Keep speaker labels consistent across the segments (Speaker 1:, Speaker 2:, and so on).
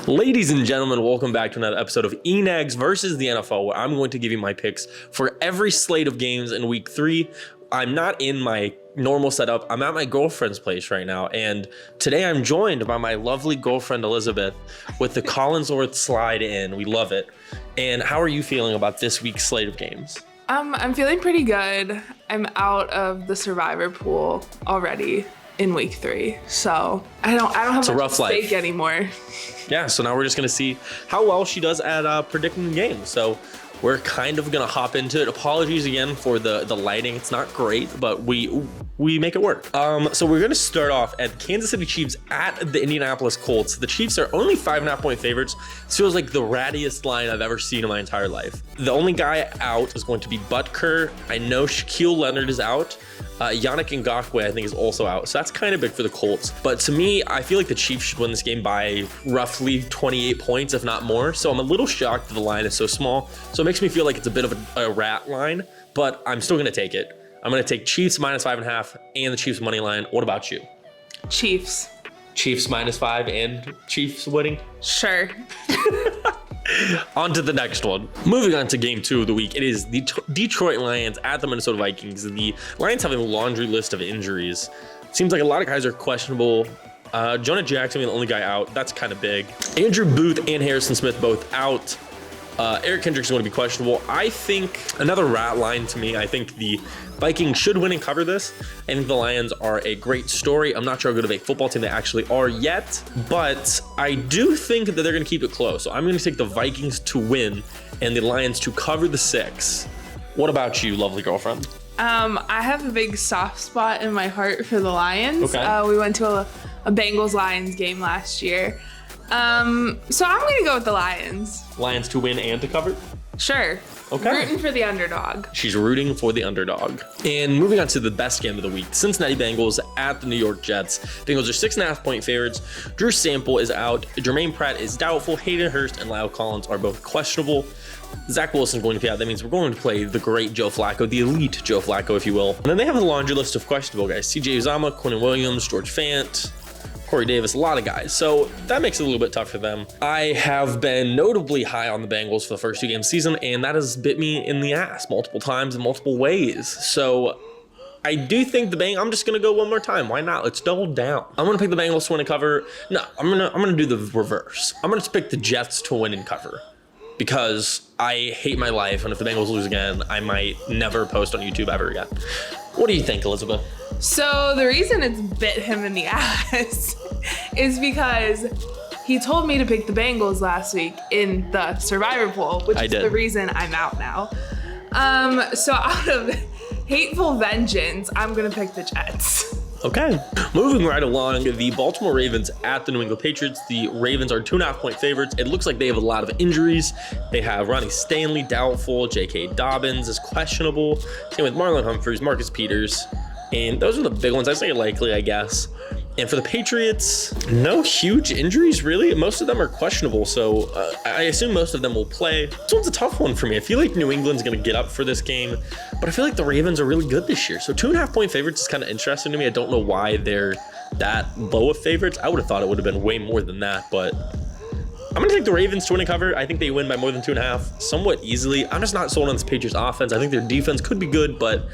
Speaker 1: Ladies and gentlemen, welcome back to another episode of ENags versus the NFL, where I'm going to give you my picks for every slate of games in week 3. I'm not in my normal setup. I'm at my girlfriend's place right now, and today I'm joined by my lovely girlfriend Elizabeth with the Collinsworth slide in. We love it. And how are you feeling about this week's slate of games?
Speaker 2: I'm feeling pretty good. I'm out of the survivor pool already in week 3, so I don't have much at stake anymore.
Speaker 1: Yeah, so now we're just gonna see how well she does at predicting the game. So we're kind of gonna hop into it. Apologies again for the lighting. It's not great, but we make it work. So we're gonna start off at Kansas City Chiefs at the Indianapolis Colts. The Chiefs are only 5.5-point favorites. This feels like the rattiest line I've ever seen in my entire life. The only guy out is going to be Butker. I know Shaquille Leonard is out. Yannick Ngakoue, I think, is also out. So that's kind of big for the Colts. But to me, I feel like the Chiefs should win this game by roughly 28 points, if not more. So I'm a little shocked that the line is so small. So it makes me feel like it's a bit of a rat line, but I'm still going to take it. I'm going to take Chiefs minus 5.5 and the Chiefs money line. What about you?
Speaker 2: Chiefs.
Speaker 1: Chiefs minus 5 and Chiefs winning?
Speaker 2: Sure.
Speaker 1: On to the next one. Moving on to game 2 of the week. It is the Detroit Lions at the Minnesota Vikings. The Lions have a laundry list of injuries. Seems like a lot of guys are questionable. Jonah Jackson being the only guy out. That's kind of big. Andrew Booth and Harrison Smith both out. Eric Kendricks is going to be questionable. I think another rat line to me. I think the Vikings should win and cover this. I think the Lions are a great story. I'm not sure how good of a football team they actually are yet, but I do think that they're going to keep it close. So I'm going to take the Vikings to win and the Lions to cover the 6. What about you, lovely girlfriend?
Speaker 2: I have a big soft spot in my heart for the Lions.
Speaker 1: Okay.
Speaker 2: We went to a Bengals-Lions game last year. So I'm going to go with the Lions.
Speaker 1: Lions to win and to cover?
Speaker 2: Sure.
Speaker 1: Okay.
Speaker 2: Rooting for the underdog.
Speaker 1: She's rooting for the underdog. And moving on to the best game of the week, Cincinnati Bengals at the New York Jets. Bengals are 6.5-point favorites. Drew Sample is out. Jermaine Pratt is doubtful. Hayden Hurst and Lyle Collins are both questionable. Zach Wilson going to be out. That means we're going to play the great Joe Flacco, the elite Joe Flacco, if you will. And then they have a laundry list of questionable guys. CJ Uzomah, Quinnen Williams, George Fant, Corey Davis, a lot of guys. So that makes it a little bit tough for them. I have been notably high on the Bengals for the first 2 games of the season, and that has bit me in the ass multiple times in multiple ways. So I do think I'm just gonna go one more time. Why not? Let's double down. I'm gonna pick the Bengals to win and cover. No, I'm gonna do the reverse. I'm gonna pick the Jets to win and cover because I hate my life, and if the Bengals lose again, I might never post on YouTube ever again. What do you think, Elizabeth?
Speaker 2: So the reason it's bit him in the ass is because he told me to pick the Bengals last week in the survivor pool, which is the reason I'm out now. So out of hateful vengeance, I'm gonna pick the Jets.
Speaker 1: Okay. Moving right along, the Baltimore Ravens at the New England Patriots. The Ravens are 2.5-point favorites. It looks like they have a lot of injuries. They have Ronnie Stanley doubtful. J.K. Dobbins is questionable. Same with Marlon Humphreys, Marcus Peters. And those are the big ones. I say likely, I guess. And for the Patriots, no huge injuries, really. Most of them are questionable, so I assume most of them will play. This one's a tough one for me. I feel like New England's going to get up for this game, but I feel like the Ravens are really good this year. So 2.5-point favorites is kind of interesting to me. I don't know why they're that low of favorites. I would have thought it would have been way more than that, but I'm going to take the Ravens to win and cover. I think they win by more than 2.5 somewhat easily. I'm just not sold on this Patriots offense. I think their defense could be good, but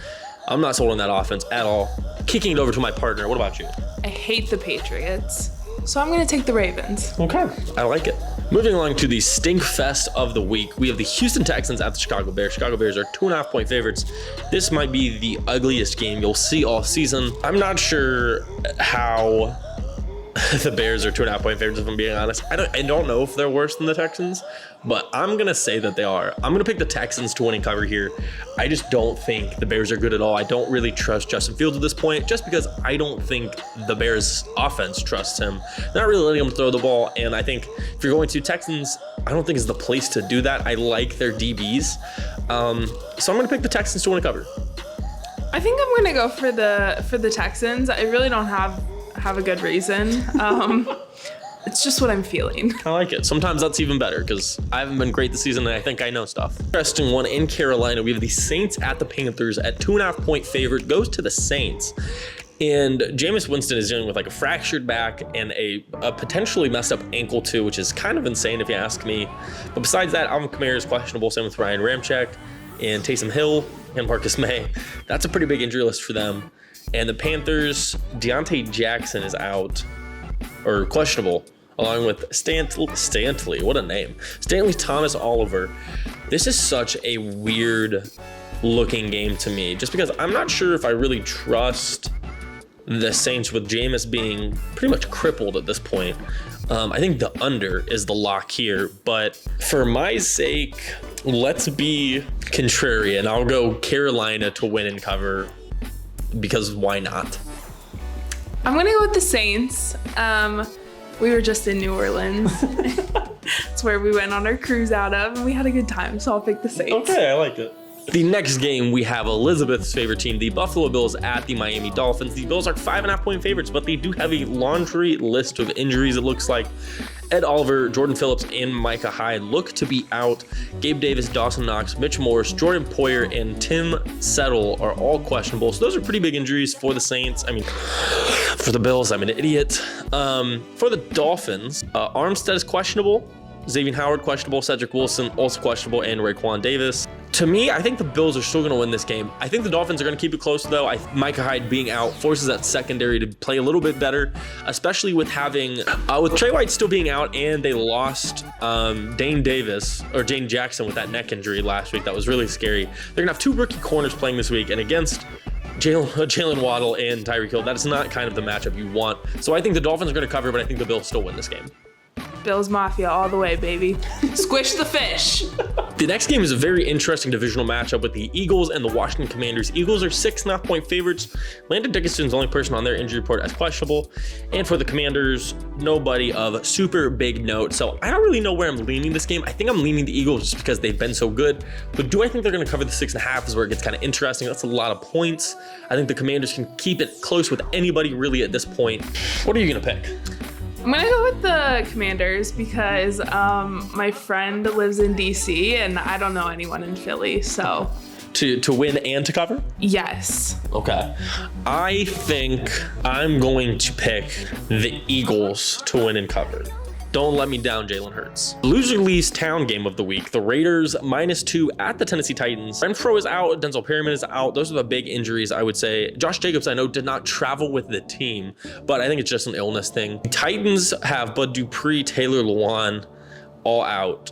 Speaker 1: I'm not sold on that offense at all. Kicking it over to my partner. What about you?
Speaker 2: I hate the Patriots, so I'm going to take the Ravens.
Speaker 1: Okay, I like it. Moving along to the stink fest of the week, we have the Houston Texans at the Chicago Bears. Chicago Bears are 2.5-point favorites. This might be the ugliest game you'll see all season. I'm not sure how the Bears are 2.5-point favorites, if I'm being honest. I don't know if they're worse than the Texans, but I'm going to say that they are. I'm going to pick the Texans to win and cover here. I just don't think the Bears are good at all. I don't really trust Justin Fields at this point, just because I don't think the Bears offense trusts him. They're not really letting him throw the ball, and I think if you're going to Texans, I don't think is the place to do that. I like their DBs. So I'm going to pick the Texans to win and cover.
Speaker 2: I think I'm going to go for the Texans. I really don't have a good reason. It's just what I'm feeling.
Speaker 1: I like it. Sometimes that's even better because I haven't been great this season and I think I know stuff. Interesting one in Carolina. We have the Saints at the Panthers at 2.5-point favorite. Goes to the Saints. And Jameis Winston is dealing with like a fractured back and a potentially messed up ankle too, which is kind of insane if you ask me. But besides that, Alvin Kamara is questionable, same with Ryan Ramczyk and Taysom Hill and Marcus May. That's a pretty big injury list for them. And the Panthers, Deontay Jackson is out, or questionable, along with Stanley, what a name. Stanley Thomas Oliver. This is such a weird looking game to me, just because I'm not sure if I really trust the Saints with Jameis being pretty much crippled at this point. I think the under is the lock here, but for my sake, let's be contrarian. I'll go Carolina to win and cover, because why not?
Speaker 2: I'm gonna go with the Saints. We were just in New Orleans. It's where we went on our cruise out of, and we had a good time, so I'll pick the Saints.
Speaker 1: Okay, I like it. The next game, we have Elizabeth's favorite team, the Buffalo Bills at the Miami Dolphins. The Bills are 5.5-point favorites, but they do have a laundry list of injuries, it looks like. Ed Oliver, Jordan Phillips, and Micah Hyde look to be out. Gabe Davis, Dawson Knox, Mitch Morse, Jordan Poyer, and Tim Settle are all questionable. So those are pretty big injuries for the Saints. I mean, for the Bills, I'm an idiot. For the Dolphins, Armstead is questionable. Xavier Howard questionable, Cedric Wilson also questionable, and Raekwon Davis. To me, I think the Bills are still going to win this game. I think the Dolphins are going to keep it close, though. Micah Hyde being out forces that secondary to play a little bit better, especially with having with Trey White still being out, and they lost Dane Jackson with that neck injury last week. That was really scary. They're going to have two rookie corners playing this week, and against Jalen Waddle and Tyreek Hill, that is not kind of the matchup you want. So I think the Dolphins are going to cover, but I think the Bills still win this game.
Speaker 2: Bills Mafia all the way, baby. Squish the fish.
Speaker 1: The next game is a very interesting divisional matchup with the Eagles and the Washington Commanders. Eagles are 6.5-point favorites. Landon Dickinson's the only person on their injury report as questionable. And for the Commanders, nobody of super big note. So I don't really know where I'm leaning this game. I think I'm leaning the Eagles just because they've been so good. But do I think they're going to cover the 6.5 is where it gets kind of interesting. That's a lot of points. I think the Commanders can keep it close with anybody really at this point. What are you going to pick?
Speaker 2: I'm gonna go with the Commanders because my friend lives in DC and I don't know anyone in Philly, so.
Speaker 1: To win and to cover?
Speaker 2: Yes.
Speaker 1: Okay. I think I'm going to pick the Eagles to win and cover. Don't let me down, Jalen Hurts. Loser leaves town game of the week. The Raiders -2 at the Tennessee Titans. Renfro is out. Denzel Perryman is out. Those are the big injuries, I would say. Josh Jacobs, I know, did not travel with the team, but I think it's just an illness thing. The Titans have Bud Dupree, Taylor Lewan all out.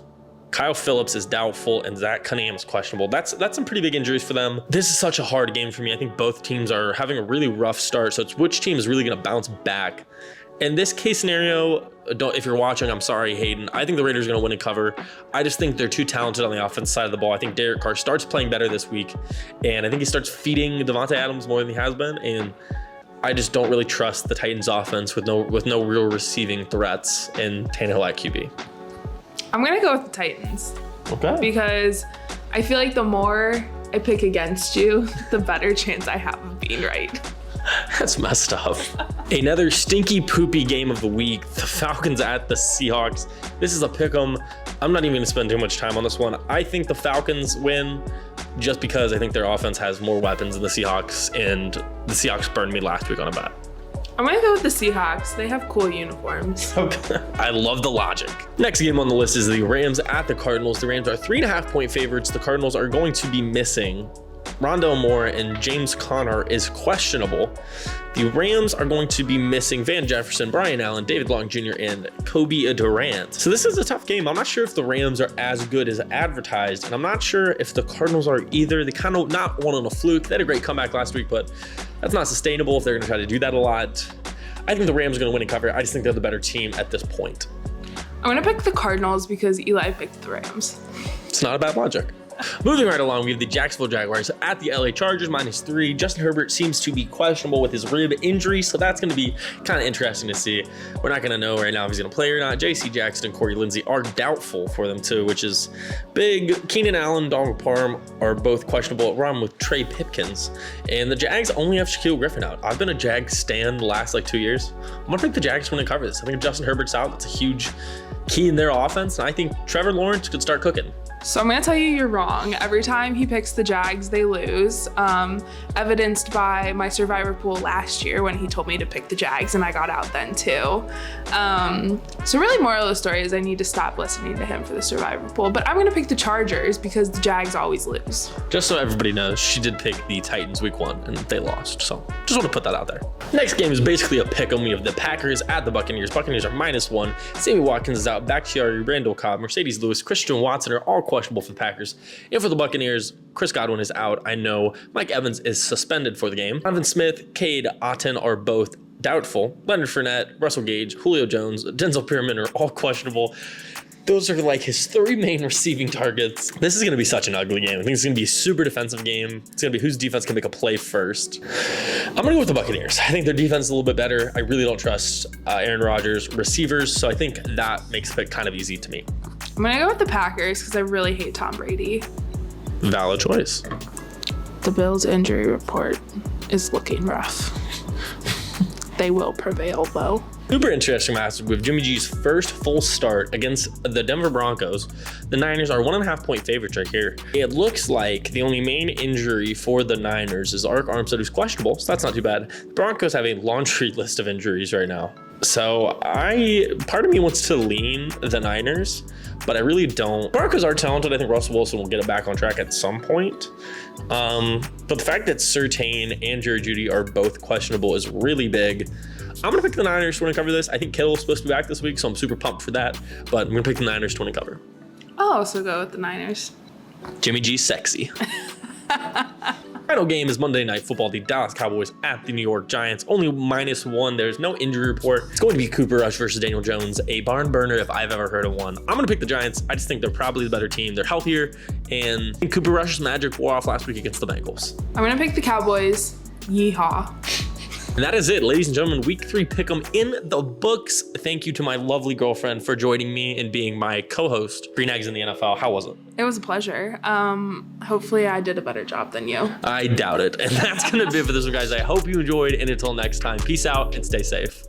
Speaker 1: Kyle Phillips is doubtful, and Zach Cunningham is questionable. That's some pretty big injuries for them. This is such a hard game for me. I think both teams are having a really rough start, so it's which team is really going to bounce back. In this case scenario, if you're watching, I'm sorry, Hayden. I think the Raiders are going to win and cover. I just think they're too talented on the offensive side of the ball. I think Derek Carr starts playing better this week, and I think he starts feeding Devontae Adams more than he has been. And I just don't really trust the Titans' offense with no real receiving threats and Tannehill at QB.
Speaker 2: I'm going to go with the Titans.
Speaker 1: Okay.
Speaker 2: Because I feel like the more I pick against you, the better chance I have of being right.
Speaker 1: That's messed up. Another stinky poopy game of the week. The Falcons at the Seahawks. This is a pick'em. I'm not even going to spend too much time on this one. I think the Falcons win just because I think their offense has more weapons than the Seahawks, and the Seahawks burned me last week on a bet.
Speaker 2: I'm going to go with the Seahawks. They have cool uniforms.
Speaker 1: Okay. I love the logic. Next game on the list is the Rams at the Cardinals. The Rams are 3.5-point favorites. The Cardinals are going to be missing Rondale Moore, and James Conner is questionable. The Rams are going to be missing Van Jefferson, Brian Allen, David Long Jr., and Kobe Durant. So this is a tough game. I'm not sure if the Rams are as good as advertised, and I'm not sure if the Cardinals are either. They kind of not won on a fluke. They had a great comeback last week, but that's not sustainable if they're going to try to do that a lot. I think the Rams are going to win and cover. I just think they're the better team at this point.
Speaker 2: I'm going to pick the Cardinals because Eli picked the Rams.
Speaker 1: It's not a bad logic. Moving right along, we have the Jacksonville Jaguars at the LA Chargers -3. Justin Herbert seems to be questionable with his rib injury, so that's going to be kind of interesting to see. We're not going to know right now if he's going to play or not. JC Jackson and Corey Lindsey are doubtful for them too, which is big. Keenan Allen, Donald Parham are both questionable at run with Trey Pipkins, and the Jags only have Shaquille Griffin out. I've been a Jag stan the last 2 years. I'm going to pick the Jags when they cover this. I think if Justin Herbert's out, that's a huge key in their offense, and I think Trevor Lawrence could start cooking.
Speaker 2: So I'm gonna tell you you're wrong. Every time he picks the Jags, they lose. Evidenced by my survivor pool last year when he told me to pick the Jags and I got out then too. So really moral of the story is I need to stop listening to him for the survivor pool, but I'm gonna pick the Chargers because the Jags always lose.
Speaker 1: Just so everybody knows, she did pick the Titans week 1 and they lost. So just want to put that out there. Next game is basically a pick-em. We have the Packers at the Buccaneers. Buccaneers are -1. Sammy Watkins is out. Bakhtiari, Randall Cobb, Mercedes Lewis, Christian Watson are all questionable for the Packers. And for the Buccaneers, Chris Godwin is out. I know Mike Evans is suspended for the game. Donovan Smith, Cade Otton are both doubtful. Leonard Fournette, Russell Gage, Julio Jones, Denzel Perryman are all questionable. Those are like his 3 main receiving targets. This is going to be such an ugly game. I think it's going to be a super defensive game. It's going to be whose defense can make a play first. I'm going to go with the Buccaneers. I think their defense is a little bit better. I really don't trust Aaron Rodgers' receivers, so I think that makes it kind of easy to me.
Speaker 2: I'm going to go with the Packers because I really hate Tom Brady.
Speaker 1: Valid choice.
Speaker 2: The Bills' injury report is looking rough. They will prevail, though.
Speaker 1: Super interesting matchup with Jimmy G's first full start against the Denver Broncos. The Niners are 1.5 point favorites right here. It looks like the only main injury for the Niners is Arik Armstead, who's questionable, so that's not too bad. The Broncos have a laundry list of injuries right now. So part of me wants to lean the Niners, but I really don't. Broncos are talented. I think Russell Wilson will get it back on track at some point. But the fact that Surtain and Jerry Jeudy are both questionable is really big. I'm going to pick the Niners to win and cover this. I think Kittle's supposed to be back this week, so I'm super pumped for that. But I'm going to pick the Niners to win and cover.
Speaker 2: I'll also go with the Niners.
Speaker 1: Jimmy G's sexy. Final game is Monday Night Football. The Dallas Cowboys at the New York Giants. Only -1. There's no injury report. It's going to be Cooper Rush versus Daniel Jones. A barn burner if I've ever heard of one. I'm going to pick the Giants. I just think they're probably the better team. They're healthier. And I think Cooper Rush's magic wore off last week against the Bengals.
Speaker 2: I'm going to pick the Cowboys. Yeehaw.
Speaker 1: And that is it, ladies and gentlemen. Week 3 pick'em in the books. Thank you to my lovely girlfriend for joining me and being my co-host for ENags in the NFL. How was it?
Speaker 2: It was a pleasure. Hopefully I did a better job than you.
Speaker 1: I doubt it. And that's going to be it for this one, guys. I hope you enjoyed. And until next time, peace out and stay safe.